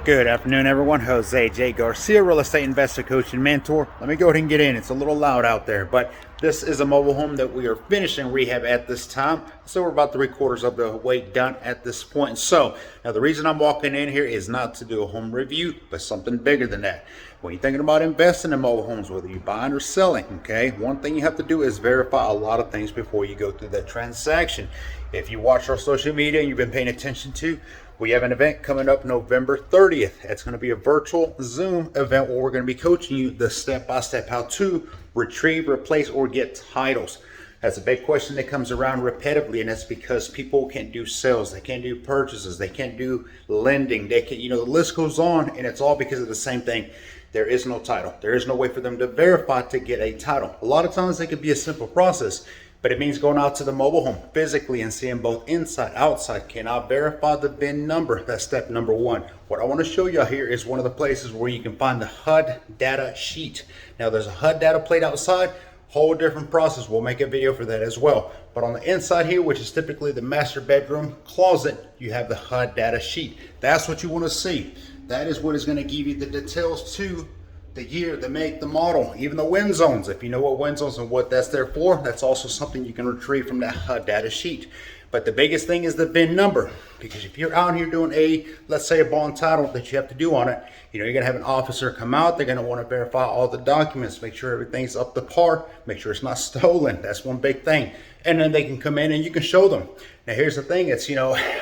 Good afternoon, everyone. Jose J. Garcia, real estate investor, coach, and mentor. Let me go ahead and get in. It's a little loud out there, but this is a mobile home that we are finishing rehab at this time. So we're about 3/4 of the way done at this point. So now the reason I'm walking in here is not to do a home review, but something bigger than that. When you're thinking about investing in mobile homes, whether you're buying or selling, okay, one thing you have to do is verify a lot of things before you go through that transaction. If you watch our social media and you've been paying attention to, we have an event coming up November 30th. It's going to be a virtual Zoom event where we're going to be coaching you the step-by-step how to retrieve, replace, or get titles. That's a big question that comes around repetitively, and that's because people can't do sales, they can't do purchases, they can't do lending, they can, the list goes on, and it's all because of the same thing. There is no title. There is no way for them to verify to get a title. A lot of times it could be a simple process, but it means going out to the mobile home physically and seeing both inside, outside. Can I verify the VIN number? That's step number one. What I want to show you here is one of the places where you can find the HUD data sheet. Now there's a HUD data plate outside, whole different process. We'll make a video for that as well. But on the inside here, which is typically the master bedroom closet, you have the HUD data sheet. That's what you want to see. That is what is going to give you the details to the year, the make, the model, even the wind zones. If you know what wind zones and what that's there for, that's also something you can retrieve from that HUD data sheet. But the biggest thing is the VIN number, because if you're out here doing let's say a bond title that you have to do on it, you're going to have an officer come out. They're going to want to verify all the documents, make sure everything's up to par, make sure it's not stolen. That's one big thing. And then they can come in and you can show them. Now here's the thing, it's,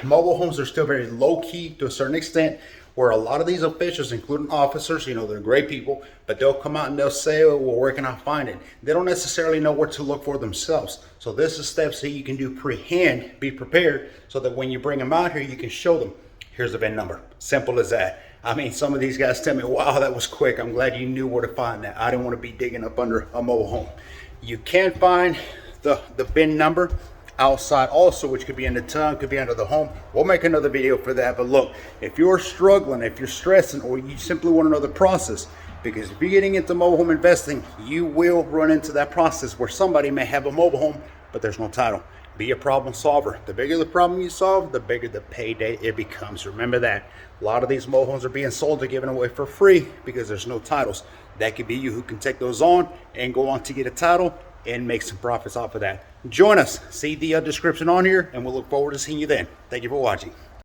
mobile homes are still very low key to a certain extent, where a lot of these officials, including officers, they're great people, but they'll come out and they'll say, oh, well, where can I find it? They don't necessarily know where to look for themselves. So this is steps that you can do pre-hand, be prepared, so that when you bring them out here, you can show them, here's the VIN number. Simple as that. I mean, some of these guys tell me, wow, that was quick. I'm glad you knew where to find that. I didn't want to be digging up under a mobile home. You can find the VIN number outside also, which could be in the tub, could be under the home. We'll make another video for that. But look, if you're struggling, if you're stressing, or you simply want to know the process, because if you're getting into mobile home investing, you will run into that process where somebody may have a mobile home, but there's no title. Be a problem solver. The bigger the problem you solve, the bigger the payday it becomes. Remember that. A lot of these mobile homes are being sold or given away for free because there's no titles. That could be you who can take those on and go on to get a title and make some profits off of that. Join us. See the description on here, and we'll look forward to seeing you then. Thank you for watching.